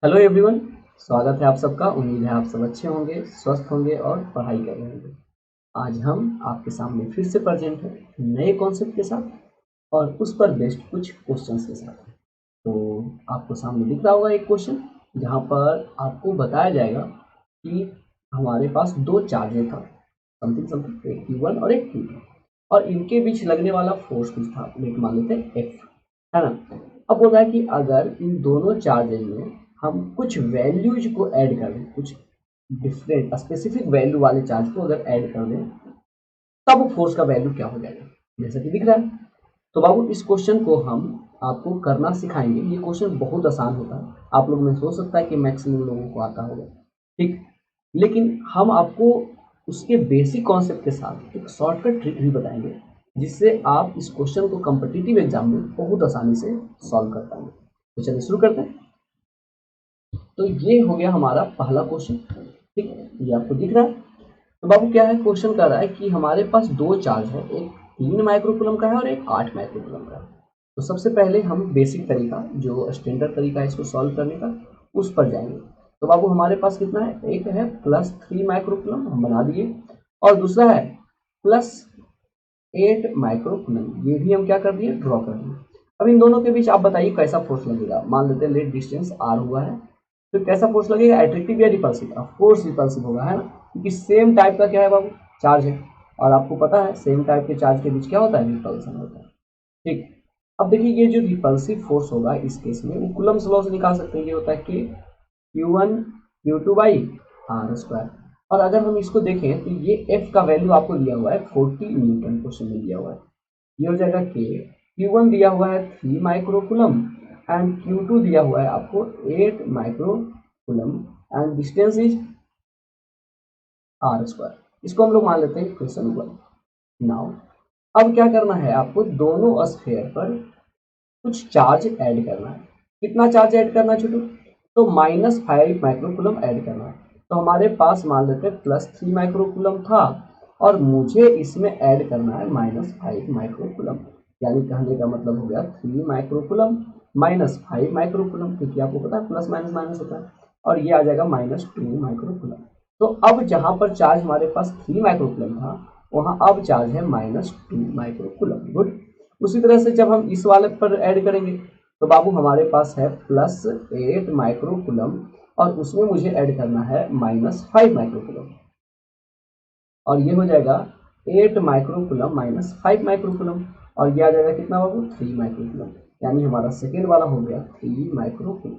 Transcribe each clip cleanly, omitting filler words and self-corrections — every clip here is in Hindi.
Hello everyone. स्वागत है आप सबका। उम्मीद है आप सब अच्छे होंगे, स्वस्थ होंगे और पढ़ाई कर रहे होंगे। आज हम आपके सामने फिर से प्रेजेंट हैं नए कॉन्सेप्ट के साथ और उस पर बेस्ड कुछ क्वेश्चंस के साथ। तो आपको सामने दिख रहा होगा एक क्वेश्चन जहाँ पर आपको बताया जाएगा कि हमारे पास दो चार्जेस था, समथिंग समथिंग, एक Q1 और एक Q2, और इनके बीच लगने वाला फोर्स कुछ था, लेट मान लेते हैं F, है ना। अब बोल रहा है कि अगर इन दोनों चार्जेज में हम कुछ वैल्यूज को ऐड कर दें, कुछ डिफरेंट स्पेसिफिक वैल्यू वाले चार्ज को अगर ऐड कर दें, तब फोर्स का वैल्यू क्या हो जाएगा, जैसा कि दिख रहा है। तो बाबू इस क्वेश्चन को हम आपको करना सिखाएंगे। ये क्वेश्चन बहुत आसान होता है, आप लोग में सोच सकता है कि मैक्सिमम लोगों को आता होगा, ठीक। लेकिन हम आपको उसके बेसिक कॉन्सेप्ट के साथ एक शॉर्टकट ट्रिक भी बताएंगे, जिससे आप इस क्वेश्चन को कॉम्पिटिटिव एग्जाम में बहुत आसानी से सॉल्व कर पाएंगे। तो चलिए शुरू करते हैं। तो ये हो गया हमारा पहला क्वेश्चन, ठीक। ये आपको दिख रहा है। तो बाबू क्या है, क्वेश्चन कर रहा है कि हमारे पास दो चार्ज है, एक 3 माइक्रोकूलम का है और एक 8 माइक्रोकूलम का है। तो सबसे पहले हम बेसिक तरीका, जो स्टैंडर्ड तरीका है इसको सॉल्व करने का, उस पर जाएंगे। तो बाबू हमारे पास कितना है, एक है +3 माइक्रोकूलम, हम बना दिए, और दूसरा है +8 माइक्रोकूलम, ये भी हम क्या कर दिए, ड्रॉ कर दिए। अब इन दोनों के बीच आप बताइए कैसा फोर्स लगेगा। मान लेते हैं लेट डिस्टेंस r हुआ है, तो कैसा फोर्स लगेगा, एट्रैक्टिव या रिपल्सिव? ऑफ कोर्स रिपल्सिव होगा, है ना, क्योंकि सेम टाइप का क्या है बाबू, चार्ज है। और आपको पता है सेम टाइप के चार्ज के बीच क्या होता है, रिपल्सन होता है, ठीक। अब देखिए ये जो रिपल्सिव फोर्स होगा इस केस में, वो कूलम्ब्स लॉ से निकाल सकते हैं। ये होता है कि Q1 Q2 by r square. और अगर हम इसको देखें तो ये F का वैल्यू आपको दिया हुआ है 40 न्यूटन, क्वेश्चन में दिया हुआ है। ये हो जाएगा K। Q1 दिया हुआ है 3 माइक्रोकूलम एंड Q2 दिया हुआ है आपको 8 microcoulomb and distance is r square. इसको हम लोग मान लेते हैं इक्वेशन 1। नाउ अब क्या करना है, आपको दोनों स्फीयर पर कुछ चार्ज ऐड करना है। कितना चार्ज ऐड करना है छोटू, तो -5 माइक्रोकूलम ऐड करना है। तो हमारे पास मान लेते हैं +3 माइक्रोकूलम था और मुझे इसमें ऐड करना है -5 माइक्रोकूलम। यानी कहने का मतलब हो गया 3 माइक्रोकूलम -5 माइक्रोकूलम, क्योंकि आपको पता है प्लस माइनस माइनस होता है, और ये आ जाएगा -2 माइक्रोकूलम। तो अब जहां पर चार्ज हमारे पास 3 माइक्रोकूलम था, वहां अब चार्ज है -2 माइक्रोकूलम। गुड। उसी तरह से जब हम इस वाले पर ऐड करेंगे, तो बाबू हमारे पास है +8 माइक्रोकूलम और उसमें मुझे ऐड करना है -5 माइक्रोकूलम, और ये हो जाएगा 8 माइक्रोकूलम -5 माइक्रोकूलम, और ये आ जाएगा कितना बाबू, 3 माइक्रोकूलम। यानी हमारा सेकेंड वाला हो गया 3 माइक्रोकूलम,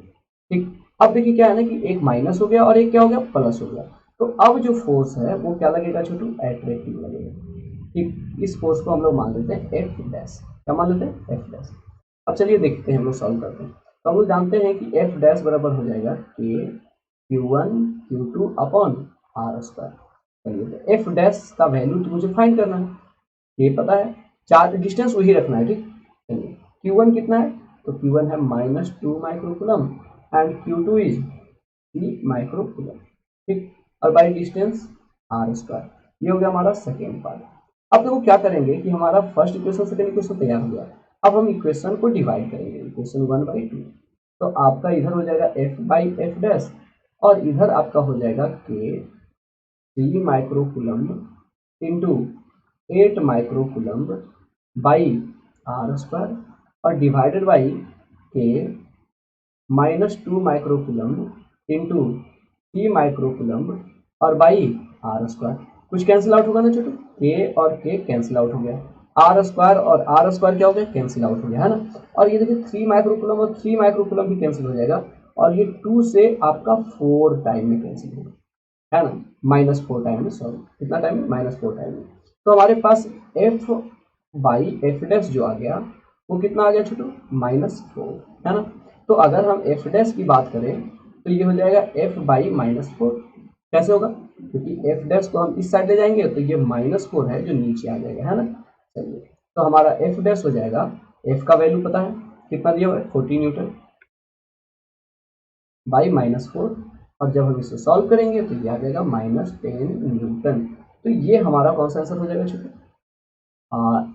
ठीक। अब देखिए क्या है ना कि एक माइनस हो गया और एक क्या हो गया, प्लस हो गया। तो अब जो फोर्स है वो क्या लगेगा छोटू, एट्रैक्टिव लगेगा, ठीक। इस फोर्स को हम लोग मान लेते हैं एफ डैश। क्या मान लेते हैं, एफ डैश। अब चलिए देखते हैं, हम लोग सॉल्व करते हैं। तो हम लोग जानते हैं कि एफ डैश बराबर हो जाएगा के Q1 Q2 upon are square. चलिए तो एफ डैश का वैल्यू तो मुझे फाइंड करना है, ये पता है, चार्ज डिस्टेंस वही रखना है, ठीक। चलिए Q1 कितना है, तो Q1 है -2 microcoulomb and Q2 is 3 microcoulomb, ठीक। और बाई डिस्टेंस आर स्क्वायर। ये हो गया हमारा सेकेंड पार्ट। अब देखो क्या करेंगे कि हमारा फर्स्ट इक्वेशन सेकेंड इक्वेशन तैयार हो गया। अब हम इक्वेशन को डिवाइड करेंगे, इक्वेशन 1/2। तो आपका इधर हो जाएगा एफ बाई एफ डैश, और इधर आपका हो जाएगा के 3 microcoulomb into 8 microcoulomb by r square, और डिवाइडेड बाई के -2 माइक्रोकूलम इंटू 3 माइक्रोकूलम और बाई आर स्क्वायर। कुछ कैंसिल आउट होगा ना छोटू, के और के कैंसिल आउट हो गया, आर स्क्वायर और आर स्क्वायर क्या हो गया, कैंसिल आउट हो गया, है ना। और ये देखिए 3 माइक्रोकूलम और 3 माइक्रोकूलम भी कैंसिल हो जाएगा, और ये 2 से आपका 4 टाइम में कैंसिल होगा, है ना, -4 टाइम में, सॉरी कितना टाइम में, -4 टाइम में। तो हमारे पास एफ बाई एफ डैश जो आ गया वो कितना आ गया छोटू, -4, है ना। तो अगर हम एफ डैश की बात करें तो ये हो जाएगा एफ बाई -4। कैसे होगा, क्योंकि एफ डैश को हम इस साइड ले जाएंगे तो ये -4 है जो नीचे आ जाएगा, है ना। चलिए तो हमारा एफ डैश हो जाएगा, एफ का वैल्यू पता है कितना दिया हुआ है, 40 न्यूटन बाई -4, और जब हम इसे सॉल्व करेंगे तो ये आ जाएगा -10 न्यूटन। तो ये हमारा कौन सा आंसर हो जाएगा छोटे,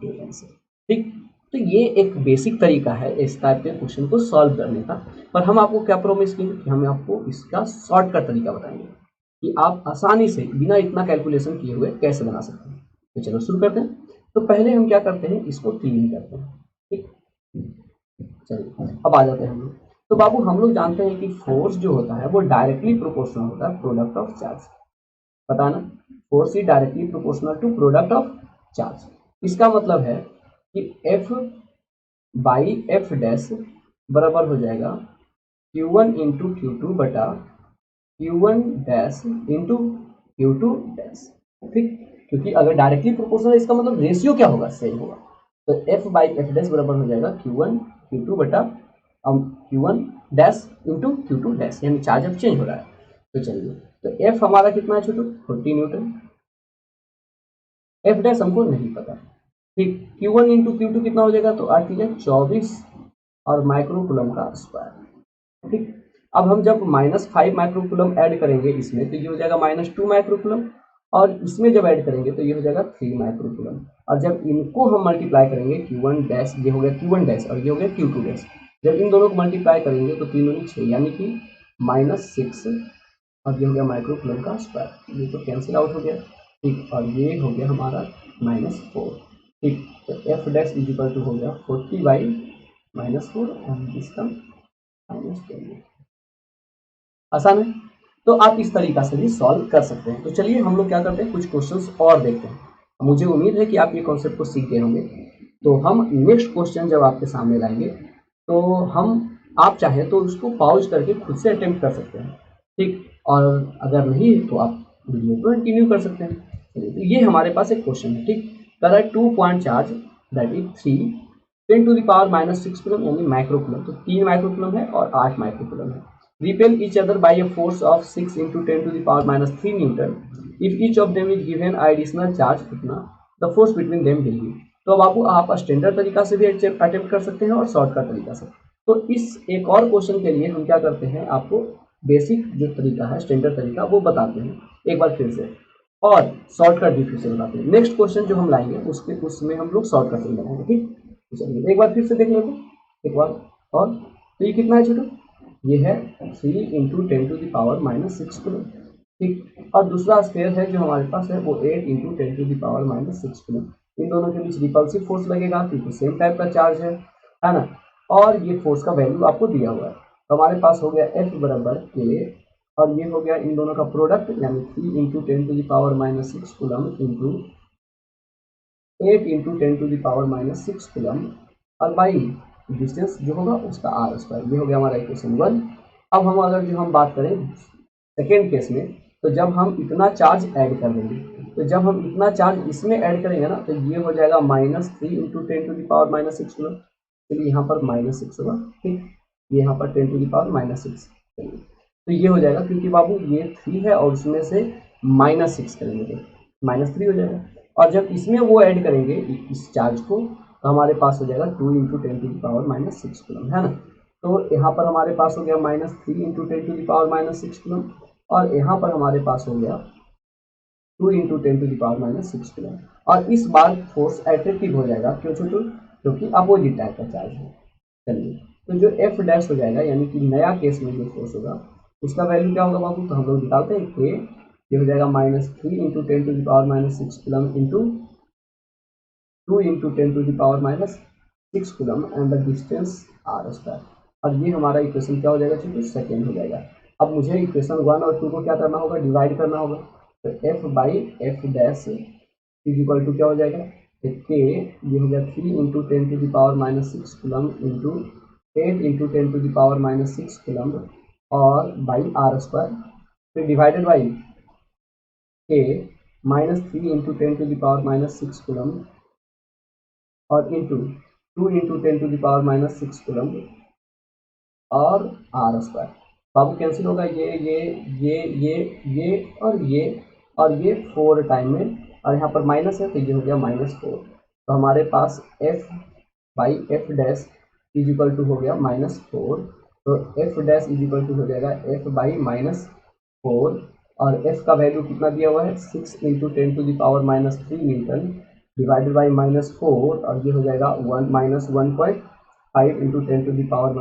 ए आंसर, ठीक। तो ये एक बेसिक तरीका है इस टाइप के क्वेश्चन को सॉल्व करने का। पर हम आपको क्या प्रॉमिस किए कि हम आपको इसका शॉर्टकट तरीका बताएंगे कि आप आसानी से बिना इतना कैलकुलेशन किए हुए कैसे बना सकते हैं। तो चलो शुरू करते हैं। तो पहले हम क्या करते हैं, इसको क्लीन करते हैं। ठीक, चलिए अब आ जाते हैं हम लोग। तो बाबू हम लोग जानते हैं कि फोर्स जो होता है वो डायरेक्टली प्रोपोर्शनल होता है प्रोडक्ट ऑफ चार्ज। पता ना, force is directly proportional to product of charge. इसका मतलब है कि F बाई एफ डैश बराबर हो जाएगा Q1 इंटू Q2 बटा Q1 dash into Q2 dash. ठीक, क्योंकि अगर डायरेक्टली प्रोपोर्शनल इसका मतलब रेशियो क्या होगा, सेम होगा। तो F बाई एफ डैश बराबर हो जाएगा Q1 Q2 बटा Q1 dash into Q2 dash, यानी चार्ज अब चेंज हो रहा है। तो चलिए, तो F हमारा कितना है छोटू, 40 न्यूटन। F डैश हमको नहीं पता। ठीक, Q1 इंटू Q2 कितना हो जाएगा, तो 8 है 24 और माइक्रोकूलम का स्क्वायर। ठीक, अब हम जब -5 माइक्रोकूलम ऐड करेंगे इसमें तो ये हो जाएगा -2 माइक्रोकूलम, और इसमें जब ऐड करेंगे तो ये हो जाएगा 3 माइक्रोकूलम। और जब इनको हम मल्टीप्लाई करेंगे Q1 डैश, ये हो गया Q1 डैश और ये हो गया Q2 डैश, जब इन दोनों को मल्टीप्लाई करेंगे तो 3 दूनी 6 यानी कि -6 और ये हो गया माइक्रोकूलम का स्क्वायर। ये तो कैंसिल आउट हो गया। ठीक, और ये हो गया हमारा -4। ठीक, तो F dash is equal to हो गया 40 बाई -4 एंड इसका -10। आसान है, तो आप इस तरीका से भी सॉल्व कर सकते हैं। तो चलिए हम लोग क्या करते हैं, कुछ क्वेश्चंस और देखते हैं। मुझे उम्मीद है कि आप ये कॉन्सेप्ट को सीख गए होंगे। तो हम नेक्स्ट क्वेश्चन जब आपके सामने लाएंगे तो हम, आप चाहें तो उसको पॉज करके खुद से अटेम्प्ट कर सकते हैं। ठीक, और अगर नहीं तो आप वीडियो को कंटिन्यू कर सकते हैं। चलिए, तो ये हमारे पास एक क्वेश्चन है। ठीक, कह 2 point charge that is 3 10⁻⁶ coulomb यानी माइक्रोकूलम। तो 3 माइक्रोकूलम है और 8 माइक्रोकूलम है। Repel each other by a force of 6 into 10⁻³ Newton. If each of them is given additional charge कितना, the force between them will be। तो बाबू आप स्टैंडर्ड तरीका से भी अटेम्प्ट कर सकते हैं और शॉर्टकट तरीका से। तो इस एक और क्वेश्चन के लिए हम क्या करते हैं, आपको बेसिक जो तरीका है स्टैंडर्ड तरीका वो बताते हैं एक बार फिर से, और शॉर्टकट भी फिर से बताते हैं। नेक्स्ट क्वेश्चन जो हम लाएंगे उसमें हम लोग शॉर्टकट से बनाएंगे। ठीक, चलिए एक बार फिर से देख लेते हैं एक बार और। तो ये कितना है छोटू, ये है 3 इंटू 10⁻⁻6 कूलम। ठीक, और दूसरा स्फीयर है जो हमारे पास है वो 8 इंटू 10⁻⁻6 कूलम। इन दोनों के बीच रिपल्सिव फोर्स लगेगा क्योंकि सेम टाइप का चार्ज है ना, और ये फोर्स का वैल्यू आपको दिया हुआ है। तो हमारे पास हो गया F बराबर K, और ये हो गया इन दोनों का प्रोडक्ट यानी 3 into 10⁻⁻6 coulomb into 8 into 10⁻⁻6 coulomb, और बाई डिस्टेंस जो होगा उसका आर स्क्वायर। ये हो गया हमारा इक्वेशन 1। अब हम अगर जो हम बात करें सेकेंड केस में, तो जब हम इतना चार्ज ऐड कर देंगे, तो जब हम इतना चार्ज इसमें ऐड करेंगे ना तो ये हो जाएगा -3 इंटू 10⁻⁻6 कूलम। चलिए यहाँ पर -6 होगा। ठीक, ये यहाँ पर 10⁻�6। चलिए, तो ये हो जाएगा क्योंकि बाबू ये 3 है और उसमें से -6 करेंगे तो -3 हो जाएगा। और जब इसमें वो ऐड करेंगे इस चार्ज को तो हमारे पास हो जाएगा 2 इंटू 10⁻⁻6 कूलम, है ना। तो यहाँ पर हमारे पास हो गया -3 इंटू 10⁻�6 कूलम, और यहाँ पर हमारे पास हो गया 2 इंटू 10⁻�6 कूलम। और इस बार फोर्स एट्रैक्टिव हो जाएगा, क्यों छोटू, क्योंकि अपोजिट टाइप का चार्ज है। चलिए, तो जो एफ डैश हो जाएगा यानी कि नया केस में जो फोर्स होगा उसका वैल्यू क्या होगा बाबू, तो हम लोग निकालते हैं के, ये हो जाएगा -3 into 10⁻�6 coulomb into 2 into 10⁻�6 coulomb and the distance r square. और ये हमारा इक्वेशन क्या हो जाएगा, चूंकि सेकेंड हो जाएगा। अब मुझे इक्वेशन 1 और 2 को क्या करना होगा, डिवाइड करना होगा। तो F by F dash is equal to क्या हो जाएगा, के, ये हो गया 3 into 10⁻�6 coulomb into 8 into 10⁻�6 coulomb और बाई आर स्क्वायर, फिर डिवाइडेड बाई के -3 इंटू 10⁻�6 कूलम और इंटू 2 इंटू 10⁻�6 कूलम और आर स्क्वायर। बाबू कैंसिल होगा, ये और ये 4 टाइम में, और यहाँ पर माइनस है तो ये हो गया -4। तो हमारे पास f by F dash is equal to हो गया -4। तो F dash is equal to हो जाएगा f बाई -4, और f का वैल्यू कितना दिया हुआ है 6 इंटू 10⁻³ न्यूटन डिवाइडेड बाई -4 और ये हो जाएगा 1 -1.5 इंटू 10⁻³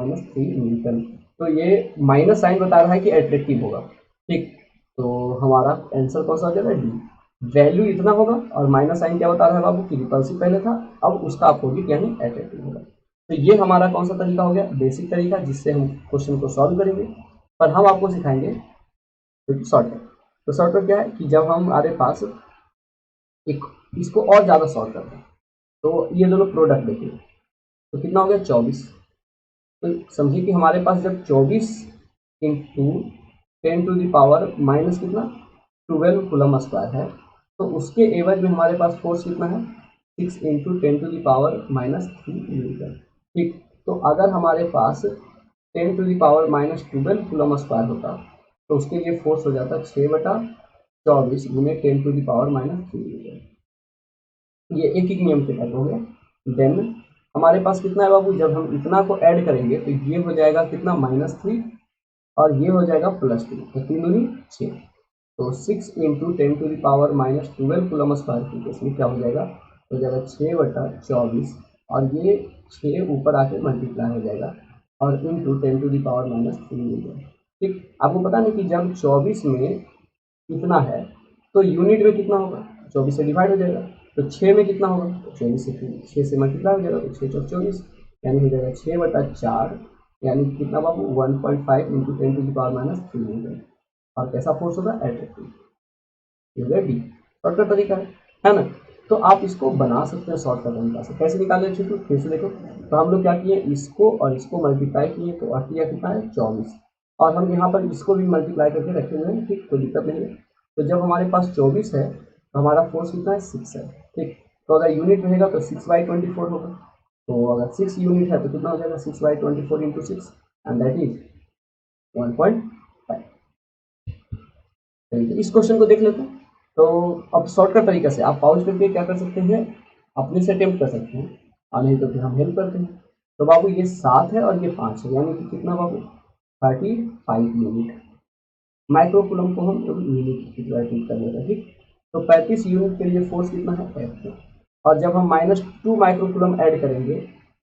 न्यूटन। तो ये माइनस साइन बता रहा है कि एट्रैक्टिव होगा। ठीक, तो हमारा आंसर कौन सा हो जाएगा? डी। वैल्यू इतना होगा और माइनस साइन क्या बता रहा है बाबू कि रिपल्सिव पहले था, अब उसका अपोजिट यानी एट्रैक्टिव होगा। तो ये हमारा कौन सा तरीका हो गया? बेसिक तरीका, जिससे हम क्वेश्चन को सॉल्व करेंगे। पर हम आपको सिखाएंगे शॉर्टकट। तो शॉर्टकट क्या है कि जब हमारे पास एक इसको और ज़्यादा सॉल्व करते हैं, तो ये दोनों प्रोडक्ट देखिए, तो कितना हो गया? 24। तो समझिए कि हमारे पास जब 24 इंटू 10⁻⁻ माइनस कितना 12 कूलम स्क्वायर है, तो उसके एवज में हमारे पास फोर्स कितना है? 6 इंटू 10⁻⁻³ न्यूटन। ठीक, तो अगर हमारे पास 10⁻⁻12 कूलम स्क्वायर होता तो उसके लिए फोर्स हो जाता 6/24 गुने 10⁻⁻³ न्यूटन। ये एक एक नियम के तहत हो गया। देन हमारे पास कितना है बाबू? जब हम इतना को ऐड करेंगे तो ये हो जाएगा कितना? -3 और ये हो जाएगा +2, तो 3 दूनी 6। तो 6 इंटू 10⁻⁻12 कूलम स्क्वायर की केस में क्या हो जाएगा? हो जाएगा 6/24 और ये 6 ऊपर आके मल्टीप्लाई हो जाएगा और इंटू 10⁻⁻³ मीटर। ठीक, आपको पता नहीं कि जब 24 में कितना है तो यूनिट में कितना होगा? 24 से डिवाइड हो जाएगा। तो 6 में कितना होगा? तो 6 से मल्टीप्लाई हो जाएगा, तो 6 चौक 24 यानी हो जाएगा 6/4 यानी कितना बाबू? 1.5 इंटू 10⁻⁻³ मीटर। और कैसा फोर्स होगा? एट्रैक्टिव। ये हो गया डी। शॉर्टकट तरीका है ना? तो आप इसको बना सकते हैं शॉर्टकट तरीका से। कैसे निकाले छोटू? फिर से देखो, तो हम लोग क्या किए? इसको और इसको मल्टीप्लाई किए तो अटिया कितना है? 24। और हम यहाँ पर इसको भी मल्टीप्लाई करके रखे हुए हैं। ठीक, कोई दिक्कत नहीं है। तो जब हमारे पास 24 है तो हमारा फोर्स कितना है? 6 है। ठीक, तो अगर यूनिट रहेगा तो 6/24 होगा। तो अगर 6 यूनिट है तो कितना हो जाएगा? 6/24 इंटू 6 एंड दैट इज 1.5। तो इस क्वेश्चन को देख लेते हैं। तो अब शॉर्टकट तरीके से आप पॉज करके क्या कर सकते हैं? अपने से अटेम्प्ट कर सकते हैं और नहीं तो फिर हम हेल्प करते हैं। तो बाबू ये 7 है और ये 5 है, यानी कि कितना बाबू? 35 यूनिट। माइक्रो कूलम को हम यूनिट की तरह ट्रीट कर लेते हैं। ठीक, तो 35 यूनिट के लिए फोर्स कितना है? F। और जब हम -2 माइक्रो कूलम ऐड करेंगे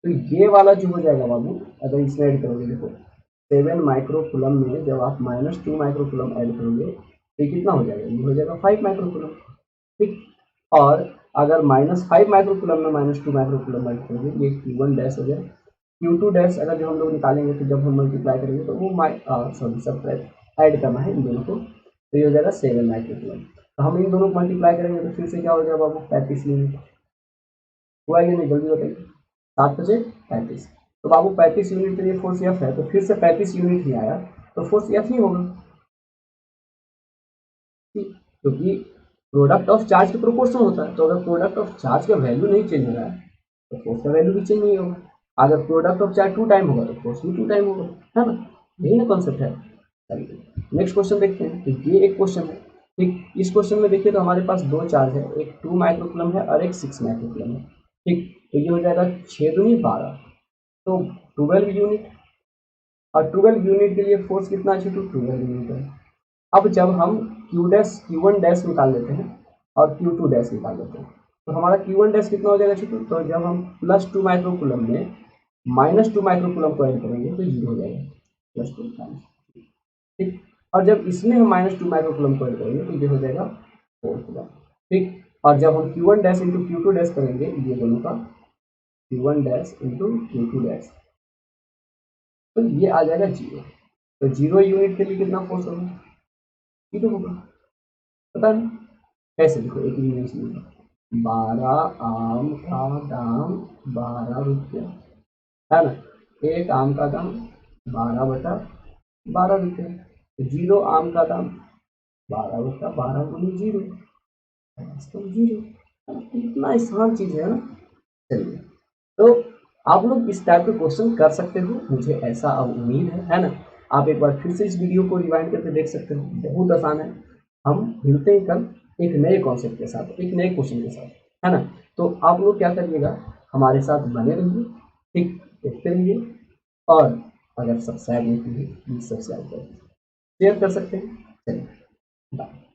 तो ये वाला जो हो जाएगा बाबू, अगर इसमें ऐड करोगे, देखो 7 माइक्रो कूलम में जब आप -2 माइक्रो कूलम ऐड करोगे तो ये कितना हो जाएगा? ये हो जाएगा 5 माइक्रो कूलम। ठीक, और अगर -5 माइक्रो कूलम में -2 माइक्रो कूलम ऐड करोगे, ये Q1 डैश हो गया। Q2 डैश अगर जो हम लोग निकालेंगे तो जब हम मल्टीप्लाई करेंगे तो वो सॉरी सब ऐड करना है इन दोनों को, तो ये हो जाएगा 7 माइक्रो कूलम। तो हम इन दोनों को मल्टीप्लाई करेंगे तो फिर से क्या हो जाएगा बाबू? 35 यूनिट। हुआ ये नहीं? जल्दी बताइए। 7 बचे 35। तो बाबू 35 यूनिट के लिए फोर्स F है, तो फिर से 35 यूनिट ही आया तो फोर्स F ही होगा। क्योंकि प्रोडक्ट ऑफ चार्ज के प्रोपोर्शनल होता है। तो अगर प्रोडक्ट ऑफ चार्ज का वैल्यू नहीं चेंज हो रहा है तो फोर्स का वैल्यू भी चेंज नहीं होगा। अगर प्रोडक्ट ऑफ चार्ज 2 टाइम होगा तो फोर्स भी 2 टाइम होगा, है ना? यही ना कॉन्सेप्ट है। चलिए नेक्स्ट क्वेश्चन देखते हैं। तो ये एक क्वेश्चन है। ठीक, इस क्वेश्चन में देखिए तो हमारे पास 2 चार्ज है, एक 2 माइक्रो कूलम है और एक 6 माइक्रो कूलम है। ठीक, तो ये हो जाएगा 6 दूनी 12, तो 12 यूनिट। और 12 यूनिट के लिए फोर्स कितना है? 12 यूनिट है। अब जब हम Q1 डैश निकाल लेते हैं और Q2 डैश निकाल लेते हैं तो हमारा Q1 डैश कितना हो जाएगा छोटू? तो जब हम +2 माइक्रो कूलम में -2 माइक्रो कूलम को ऐड करेंगे तो 0 हो जाएगा, +2। ठीक, और जब इसमें हम -2 माइक्रो कूलम को ऐड करेंगे तो ये हो जाएगा 4 कूलम। ठीक, और जब हम Q1 dash into Q2 dash करेंगे, ये दोनों का Q1 dash into Q2 dash, तो ये आ जाएगा 0। तो 0 यूनिट के लिए कितना फोर्स होगा? 0 होगा। पता नहीं कैसे? देखो एक यूनिट में 12 आम का दाम 12 रुपया, है ना? एक आम का दाम 12/12 रुपये। 0 आम का दाम 12/12 गुनी 0, तो 0। इतना आसान चीज है ना। चलिए, तो आप लोग इस टाइप के क्वेश्चन कर सकते हो, मुझे ऐसा अब उम्मीद है ना? आप एक बार फिर से इस वीडियो को रिवाइंड करके देख सकते हो, बहुत आसान है। हम मिलते हैं कल एक नए कॉन्सेप्ट के साथ, एक नए क्वेश्चन के साथ, है ना? तो आप लोग क्या करिएगा, हमारे साथ बने रहिए। ठीक, देखते रहिए। और अगर सब्सक्राइब नहीं किए प्लीज सब्सक्राइब करिए, शेयर कर सकते हैं। चलिए बाय।